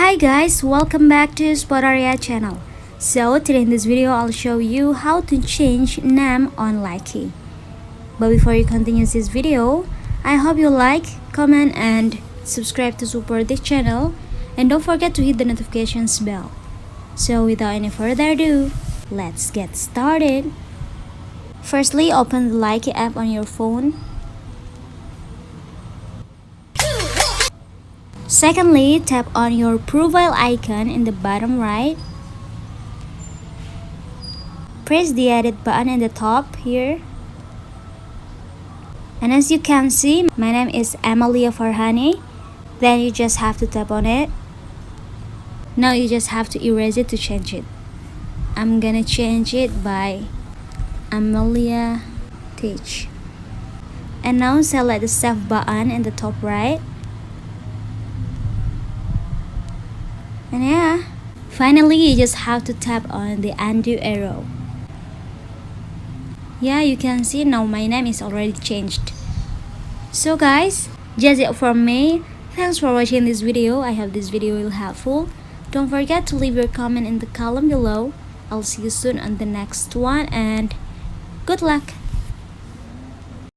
Hi guys, welcome back to Spotaria channel. So today in this video I'll show you how to change name on Likee. But before you continue this video, I hope you like, comment and subscribe to support this channel, and don't forget to hit the notifications bell. So without any further ado, let's get started. Firstly, open the Likee app on your phone. Secondly, tap on your profile icon in the bottom right. Press the edit button in the top here. And as you can see, my name is Amalia Farhani. Then you just have to tap on it. Now you just have to erase it to change it. I'm gonna change it by Amalia Teach. And now select the save button in the top right. And yeah, finally you just have to tap on the undo arrow. Yeah, you can see now my name is already changed. So guys, just it from me. Thanks for watching this video. I hope this video will helpful. Don't forget to leave your comment in the column below. I'll see you soon on the next one and good luck.